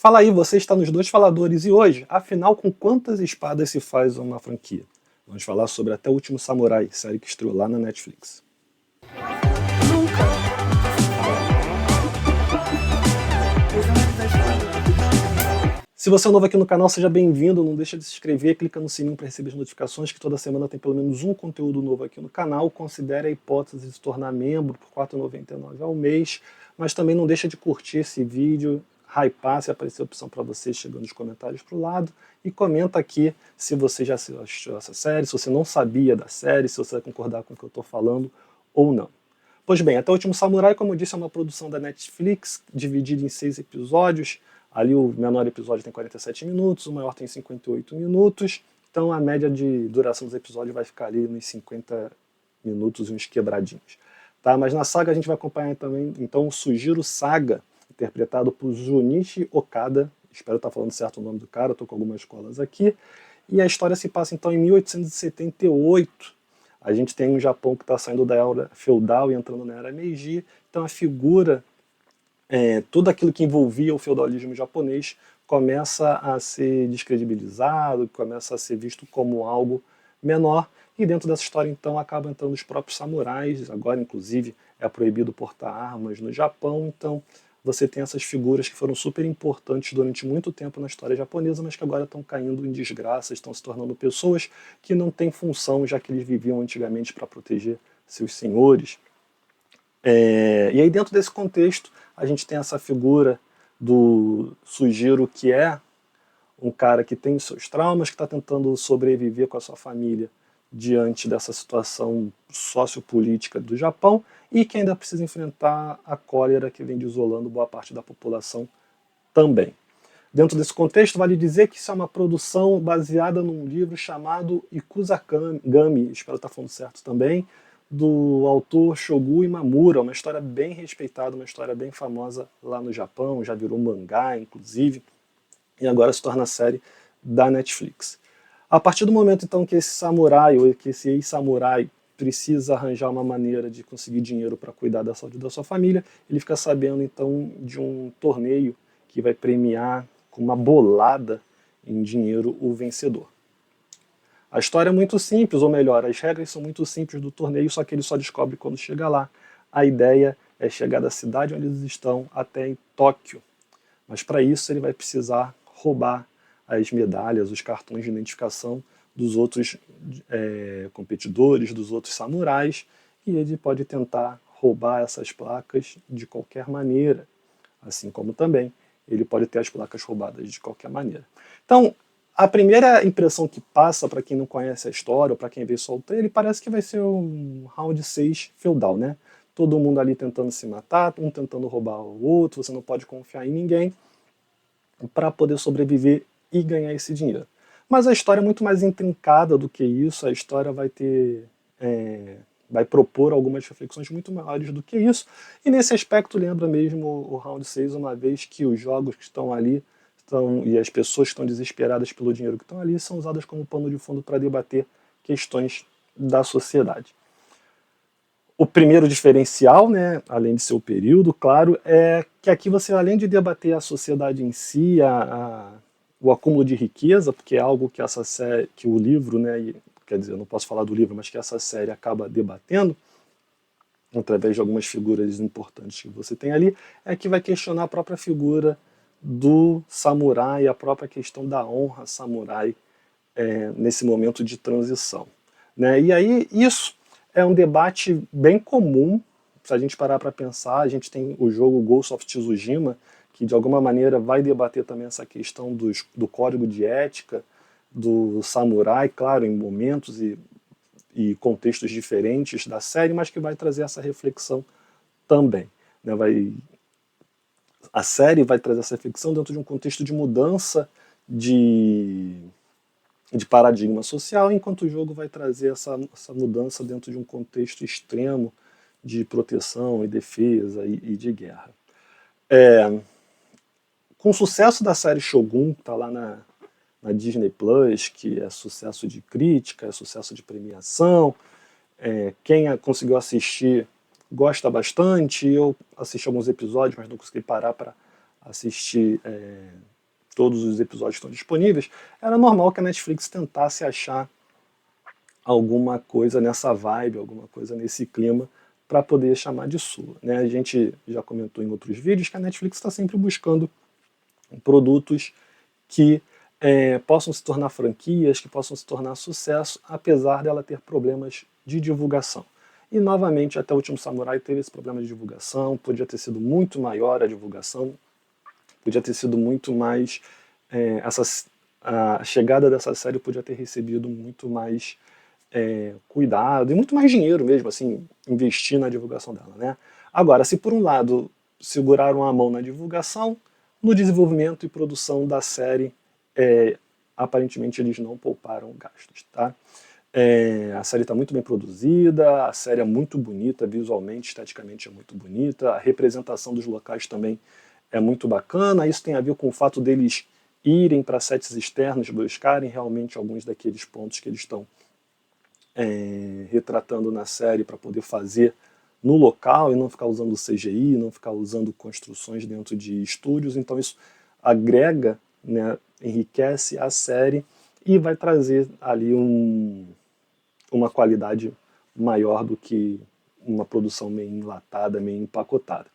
Fala aí, você está nos Dois Faladores e hoje, afinal, com quantas espadas se faz uma franquia? Vamos falar sobre Até o Último Samurai, série que estreou lá na Netflix. Se você é novo aqui no canal, seja bem-vindo, não deixa de se inscrever, clica no sininho para receber as notificações, que toda semana tem pelo menos um conteúdo novo aqui no canal. Considere a hipótese de se tornar membro por R$ 4,99 ao mês, mas também não deixa de curtir esse vídeo, hypar se aparecer a opção para você, chegando nos comentários para o lado, e comenta aqui se você já assistiu essa série, se você não sabia da série, se você vai concordar com o que eu estou falando ou não. Pois bem, Até o Último Samurai, como eu disse, é uma produção da Netflix, dividida em 6 episódios. Ali o menor episódio tem 47 minutos, o maior tem 58 minutos, então a média de duração dos episódios vai ficar ali nos 50 minutos e uns quebradinhos. Tá? Mas na saga a gente vai acompanhar também então o Sujiro Saga, interpretado por Junichi Okada, espero estar falando certo o nome do cara, estou com algumas colas aqui, e a história se passa então em 1878. A gente tem um Japão que está saindo da era feudal e entrando na era Meiji, então a figura, tudo aquilo que envolvia o feudalismo japonês começa a ser descredibilizado, começa a ser visto como algo menor, e dentro dessa história então acabam entrando os próprios samurais. Agora inclusive é proibido portar armas no Japão, então você tem essas figuras que foram super importantes durante muito tempo na história japonesa, mas que agora estão caindo em desgraça, estão se tornando pessoas que não têm função, já que eles viviam antigamente para proteger seus senhores. E aí dentro desse contexto a gente tem essa figura do Sujiro, que é um cara que tem os seus traumas, que está tentando sobreviver com a sua família diante dessa situação sociopolítica do Japão, e que ainda precisa enfrentar a cólera que vem desolando boa parte da população também. Dentro desse contexto, vale dizer que isso é uma produção baseada num livro chamado Ikuzagami, espero estar falando certo também, do autor Shogo Imamura, uma história bem respeitada, uma história bem famosa lá no Japão, já virou mangá, inclusive, e agora se torna série da Netflix. A partir do momento, então, que esse samurai, ou que esse ex-samurai, precisa arranjar uma maneira de conseguir dinheiro para cuidar da saúde da sua família, ele fica sabendo, então, de um torneio que vai premiar com uma bolada em dinheiro o vencedor. A história é muito simples, ou melhor, as regras são muito simples do torneio, só que ele só descobre quando chega lá. A ideia é chegar da cidade onde eles estão até em Tóquio. Mas para isso ele vai precisar roubar as medalhas, os cartões de identificação dos outros competidores, dos outros samurais, e ele pode tentar roubar essas placas de qualquer maneira, assim como também ele pode ter as placas roubadas de qualquer maneira. Então, a primeira impressão que passa para quem não conhece a história, ou para quem vê só o trailer, parece que vai ser um round 6 feudal, né? Todo mundo ali tentando se matar, um tentando roubar o outro, você não pode confiar em ninguém para poder sobreviver e ganhar esse dinheiro. Mas a história é muito mais intrincada do que isso, a história vai propor algumas reflexões muito maiores do que isso, e nesse aspecto lembra mesmo o Round 6, uma vez que os jogos que estão ali e as pessoas que estão desesperadas pelo dinheiro que estão ali são usadas como pano de fundo para debater questões da sociedade. O primeiro diferencial, né, além de ser o período, claro, é que aqui você, além de debater a sociedade em si, o acúmulo de riqueza, porque é algo que essa série, que o livro, né, quer dizer, eu não posso falar do livro, mas que essa série acaba debatendo, através de algumas figuras importantes que você tem ali, é que vai questionar a própria figura do samurai, a própria questão da honra samurai nesse momento de transição. Né? E aí isso é um debate bem comum, se a gente parar para pensar. A gente tem o jogo Ghost of Tsushima, que de alguma maneira vai debater também essa questão do código de ética do samurai, claro, em momentos e contextos diferentes da série, mas que vai trazer essa reflexão também. Né? A série vai trazer essa reflexão dentro de um contexto de mudança de paradigma social, enquanto o jogo vai trazer essa mudança dentro de um contexto extremo de proteção e defesa e de guerra. Com o sucesso da série Shogun, que está lá na Disney Plus, que é sucesso de crítica, é sucesso de premiação, quem conseguiu assistir gosta bastante. Eu assisti alguns episódios, mas não consegui parar para assistir todos os episódios estão disponíveis, era normal que a Netflix tentasse achar alguma coisa nessa vibe, alguma coisa nesse clima, para poder chamar de sua, né? A gente já comentou em outros vídeos que a Netflix está sempre buscando produtos que possam se tornar franquias, que possam se tornar sucesso, apesar dela ter problemas de divulgação. E novamente, até o Último Samurai teve esse problema de divulgação, podia ter sido muito maior a divulgação, podia ter sido muito mais... a chegada dessa série podia ter recebido muito mais cuidado e muito mais dinheiro mesmo, assim, investir na divulgação dela, né? Agora, se por um lado seguraram a mão na divulgação, no desenvolvimento e produção da série, aparentemente eles não pouparam gastos, tá? A série está muito bem produzida, a série é muito bonita, visualmente, esteticamente é muito bonita, a representação dos locais também é muito bacana. Isso tem a ver com o fato deles irem para sets externos, buscarem realmente alguns daqueles pontos que eles estão retratando na série para poder fazer no local e não ficar usando CGI, não ficar usando construções dentro de estúdios. Então isso agrega, né, enriquece a série e vai trazer ali uma qualidade maior do que uma produção meio enlatada, meio empacotada.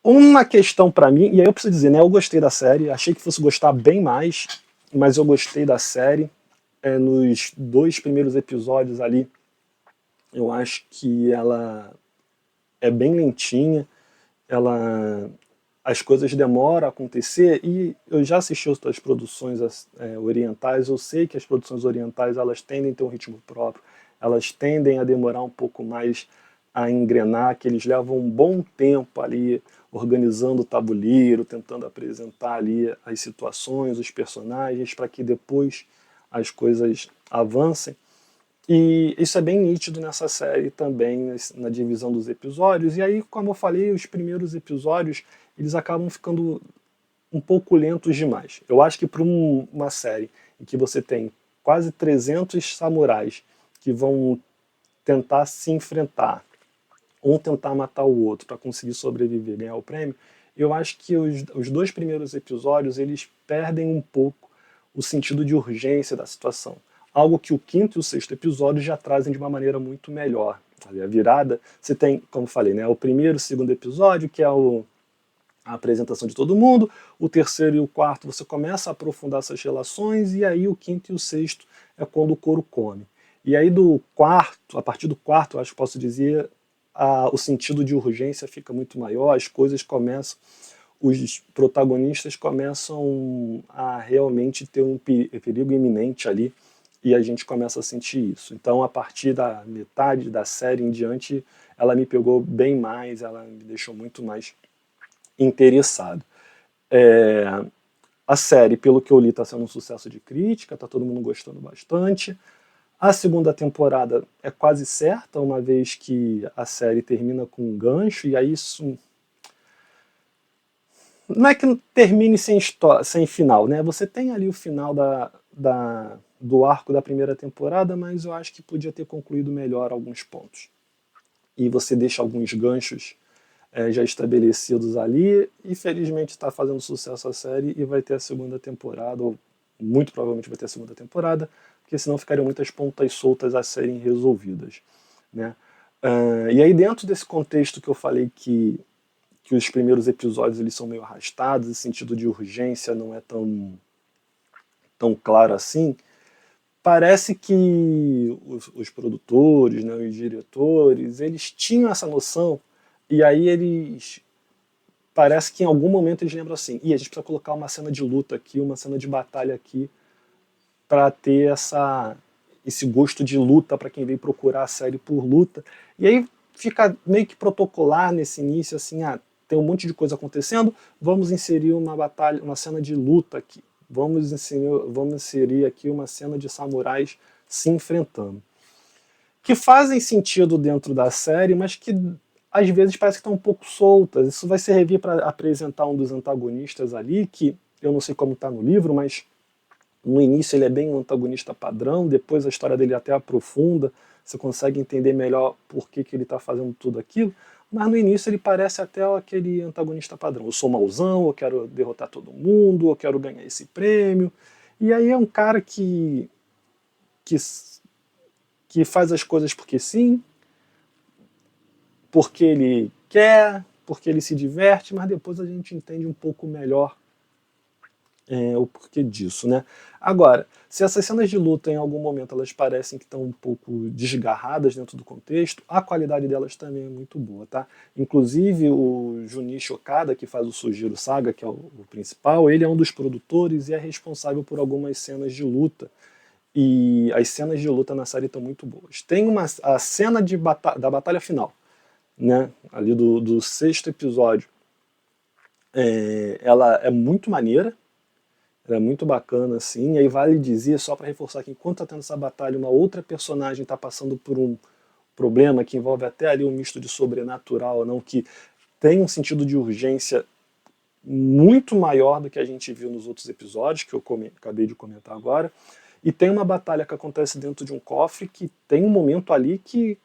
Uma questão para mim, e aí eu preciso dizer, né, eu gostei da série, achei que fosse gostar bem mais, mas eu gostei da série. Nos 2 primeiros episódios ali, eu acho que ela é bem lentinha, as coisas demoram a acontecer, e eu já assisti outras produções orientais, eu sei que as produções orientais elas tendem a ter um ritmo próprio, elas tendem a demorar um pouco mais a engrenar, que eles levam um bom tempo ali organizando o tabuleiro, tentando apresentar ali as situações, os personagens, para que depois as coisas avancem. E isso é bem nítido nessa série também, na divisão dos episódios. E aí, como eu falei, os primeiros episódios eles acabam ficando um pouco lentos demais. Eu acho que para uma série em que você tem quase 300 samurais que vão tentar se enfrentar, um tentar matar o outro para conseguir sobreviver e ganhar o prêmio, eu acho que os 2 primeiros episódios eles perdem um pouco o sentido de urgência da situação. Algo que o 5º e o 6º episódio já trazem de uma maneira muito melhor. A virada, você tem, como falei, né, o 1º e o 2º episódio, que é a apresentação de todo mundo, o 3º e o 4º você começa a aprofundar essas relações, e aí o 5º e o 6º é quando o couro come. E aí do 4º, a partir do 4º, acho que posso dizer, o sentido de urgência fica muito maior, as coisas começam, os protagonistas começam a realmente ter um perigo iminente ali, e a gente começa a sentir isso. Então, a partir da metade da série em diante, ela me pegou bem mais, ela me deixou muito mais interessado. A série, pelo que eu li, está sendo um sucesso de crítica, está todo mundo gostando bastante. A 2ª temporada é quase certa, uma vez que a série termina com um gancho, e aí isso não é que termine sem final, né? Você tem ali o final do arco da 1ª temporada, mas eu acho que podia ter concluído melhor alguns pontos. E você deixa alguns ganchos já estabelecidos ali, e felizmente está fazendo sucesso a série e vai ter a 2ª temporada, ou muito provavelmente vai ter a 2ª temporada, porque senão ficariam muitas pontas soltas a serem resolvidas, né? E aí dentro desse contexto que eu falei que os primeiros episódios eles são meio arrastados, esse sentido de urgência não é tão claro assim, parece que os produtores, né, os diretores, eles tinham essa noção, e aí eles... Parece que em algum momento eles lembram assim, a gente precisa colocar uma cena de luta aqui, uma cena de batalha aqui, para ter esse gosto de luta para quem veio procurar a série por luta. E aí fica meio que protocolar nesse início, assim, tem um monte de coisa acontecendo, vamos inserir uma batalha, uma cena de luta aqui. Vamos inserir aqui uma cena de samurais se enfrentando. Que fazem sentido dentro da série, mas que às vezes parece que estão um pouco soltas. Isso vai servir para apresentar um dos antagonistas ali, que eu não sei como está no livro, mas no início ele é bem um antagonista padrão, depois a história dele até aprofunda, você consegue entender melhor por que ele está fazendo tudo aquilo, mas no início ele parece até aquele antagonista padrão. Eu sou mauzão, eu quero derrotar todo mundo, eu quero ganhar esse prêmio. E aí é um cara que, que faz as coisas porque sim, porque ele quer, porque ele se diverte, mas depois a gente entende um pouco melhor o porquê disso, né? Agora, se essas cenas de luta em algum momento elas parecem que estão um pouco desgarradas dentro do contexto, a qualidade delas também é muito boa, tá? Inclusive o Junichi Okada, que faz o Sujiro Saga, que é o principal, ele é um dos produtores e é responsável por algumas cenas de luta. E as cenas de luta na série estão muito boas. Tem a cena da batalha final, né? Ali do sexto episódio. Ela é muito maneira, ela é muito bacana, assim, e aí vale dizer, só para reforçar que enquanto está tendo essa batalha, uma outra personagem está passando por um problema que envolve até ali um misto de sobrenatural, não, que tem um sentido de urgência muito maior do que a gente viu nos outros episódios, que eu acabei de comentar agora, e tem uma batalha que acontece dentro de um cofre que tem um momento ali que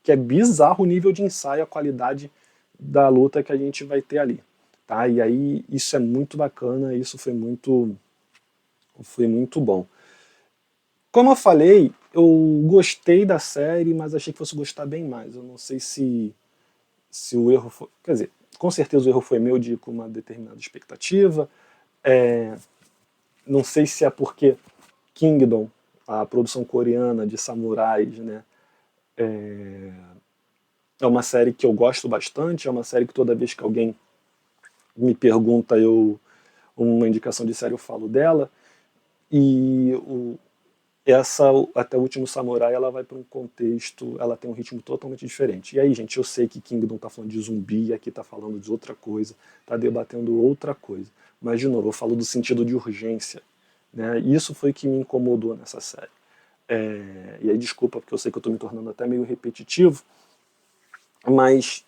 é bizarro o nível de ensaio, a qualidade da luta que a gente vai ter ali. Tá? E aí isso é muito bacana, isso foi muito bom. Como eu falei, eu gostei da série, mas achei que fosse gostar bem mais. Eu não sei se o erro foi. Quer dizer, com certeza o erro foi meu de ir com uma determinada expectativa. Não sei se é porque Kingdom, a produção coreana de samurais, né, é uma série que eu gosto bastante, é uma série que toda vez que alguém me pergunta uma indicação de série eu falo dela. E essa, até o Último Samurai, ela vai para um contexto, ela tem um ritmo totalmente diferente. E aí, gente, eu sei que Kingdom tá falando de zumbi, aqui tá falando de outra coisa, tá debatendo outra coisa. Mas, de novo, eu falo do sentido de urgência, né? Isso foi que me incomodou nessa série. E aí, desculpa, porque eu sei que eu tô me tornando até meio repetitivo, mas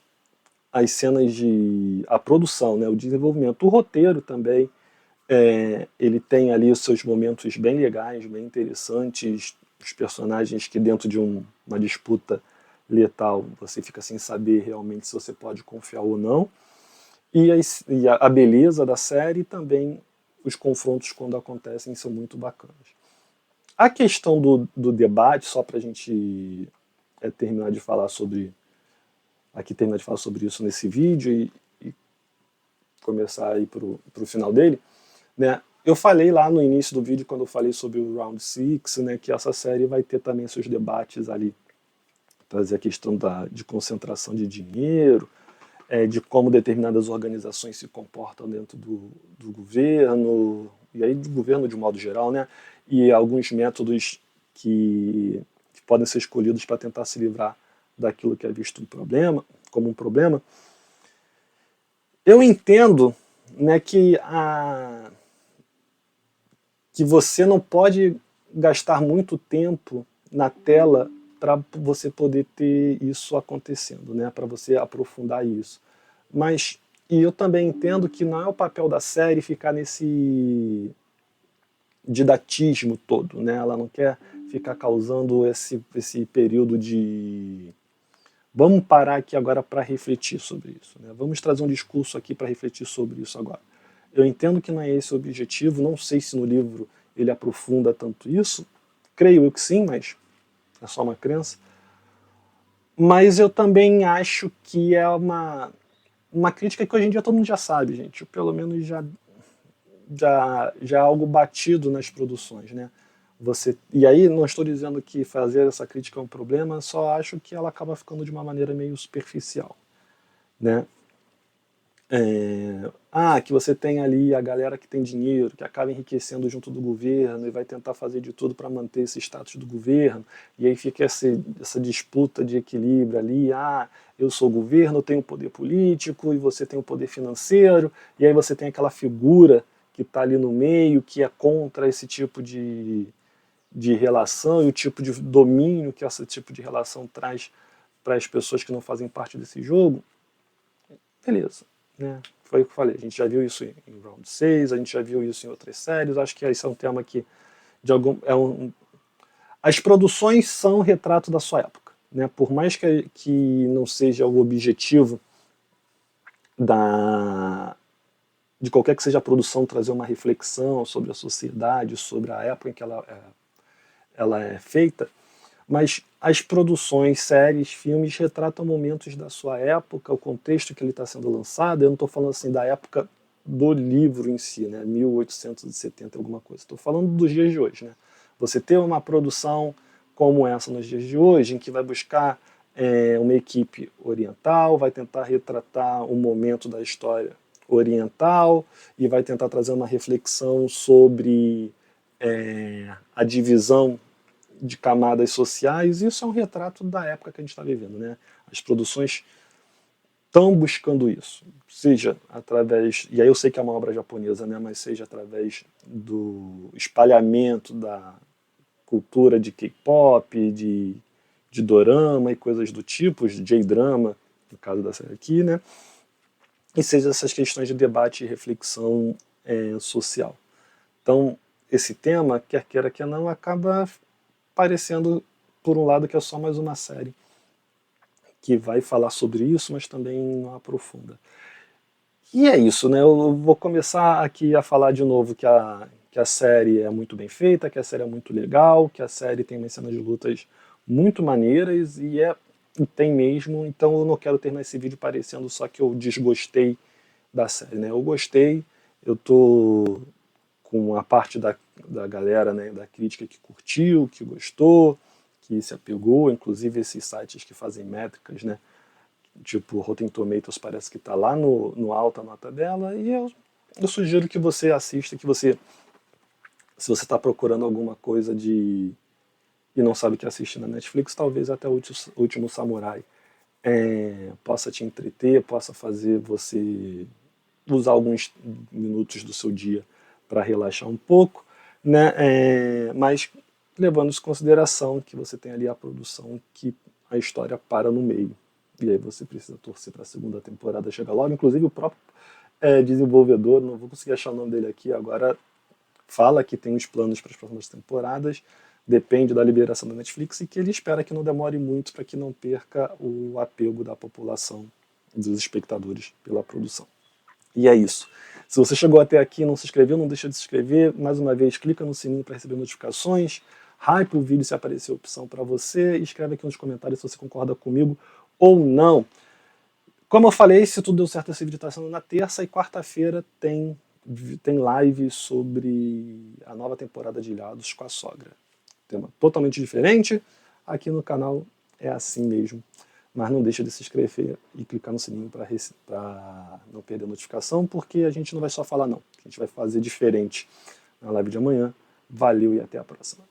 as cenas a produção, né, o desenvolvimento, o roteiro também, ele tem ali os seus momentos bem legais, bem interessantes, os personagens que dentro de uma disputa letal você fica sem saber realmente se você pode confiar ou não, e a beleza da série também, os confrontos quando acontecem são muito bacanas. A questão do debate, só para a gente terminar de falar sobre isso nesse vídeo e começar a ir para o final dele, né? Eu falei lá no início do vídeo, quando eu falei sobre o Round 6, né, que essa série vai ter também seus debates ali, trazer a questão de concentração de dinheiro, de como determinadas organizações se comportam dentro do governo, e aí do governo de um modo geral, né, e alguns métodos que podem ser escolhidos para tentar se livrar daquilo que é visto como um problema. Eu entendo, né, que você não pode gastar muito tempo na tela para você poder ter isso acontecendo, né? Para você aprofundar isso. E eu também entendo que não é o papel da série ficar nesse didatismo todo, né? Ela não quer ficar causando esse período de vamos parar aqui agora para refletir sobre isso, né? Vamos trazer um discurso aqui para refletir sobre isso agora. Eu entendo que não é esse o objetivo, não sei se no livro ele aprofunda tanto isso, creio eu que sim, mas é só uma crença. Mas eu também acho que é uma crítica que hoje em dia todo mundo já sabe, gente, ou pelo menos já é algo batido nas produções, né? E aí não estou dizendo que fazer essa crítica é um problema, só acho que ela acaba ficando de uma maneira meio superficial, né? Que você tem ali a galera que tem dinheiro, que acaba enriquecendo junto do governo e vai tentar fazer de tudo para manter esse status do governo, e aí fica essa disputa de equilíbrio ali, eu sou o governo, eu tenho poder político e você tem o poder financeiro, e aí você tem aquela figura que está ali no meio, que é contra esse tipo de relação e o tipo de domínio que esse tipo de relação traz para as pessoas que não fazem parte desse jogo. Beleza, né? Foi o que eu falei, a gente já viu isso em Round 6, a gente já viu isso em outras séries, acho que esse é um tema que as produções são retrato da sua época, né? Por mais que não seja o objetivo de qualquer que seja a produção trazer uma reflexão sobre a sociedade, sobre a época em que ela é feita, mas as produções, séries, filmes retratam momentos da sua época, o contexto que ele está sendo lançado. Eu não estou falando assim da época do livro em si, né, 1870 alguma coisa. Estou falando dos dias de hoje, né? Você ter uma produção como essa nos dias de hoje, em que vai buscar uma equipe oriental, vai tentar retratar um momento da história oriental e vai tentar trazer uma reflexão sobre a divisão de camadas sociais. Isso é um retrato da época que a gente está vivendo, né? As produções estão buscando isso, seja através, e aí eu sei que é uma obra japonesa, né, mas seja através do espalhamento da cultura de K-pop, de dorama e coisas do tipo, de J-drama, no caso da série aqui, né, e seja essas questões de debate e reflexão social. Então, esse tema, quer queira, quer não, acaba parecendo, por um lado, que é só mais uma série que vai falar sobre isso, mas também não aprofunda. E é isso, né? Eu vou começar aqui a falar de novo que a série é muito bem feita, que a série é muito legal, que a série tem umas cenas de lutas muito maneiras e tem mesmo. Então eu não quero terminar esse vídeo parecendo só que eu desgostei da série, né? Eu gostei, eu tô com a parte da galera, né, da crítica que curtiu, que gostou, que se apegou, inclusive esses sites que fazem métricas, né? Tipo, Rotten Tomatoes parece que está lá no alto a nota dela, e eu sugiro que você assista, se você está procurando alguma coisa e não sabe o que assistir na Netflix, talvez até o Último Samurai possa te entreter, possa fazer você usar alguns minutos do seu dia para relaxar um pouco, né? Mas levando em consideração que você tem ali a produção que a história para no meio. E aí você precisa torcer para a segunda temporada chegar logo. Inclusive o próprio desenvolvedor, não vou conseguir achar o nome dele aqui agora, fala que tem os planos para as próximas temporadas, depende da liberação da Netflix e que ele espera que não demore muito para que não perca o apego da população, dos espectadores pela produção. E é isso. Se você chegou até aqui e não se inscreveu, não deixa de se inscrever. Mais uma vez, clica no sininho para receber notificações. Hype o vídeo se aparecer opção para você. E escreve aqui nos comentários se você concorda comigo ou não. Como eu falei, se tudo deu certo, esse vídeo está sendo na terça e quarta-feira tem live sobre a nova temporada de Ilhados com a sogra. Tema totalmente diferente. Aqui no canal é assim mesmo. Mas não deixa de se inscrever e clicar no sininho para não perder a notificação, porque a gente não vai só falar não, a gente vai fazer diferente na live de amanhã. Valeu e até a próxima.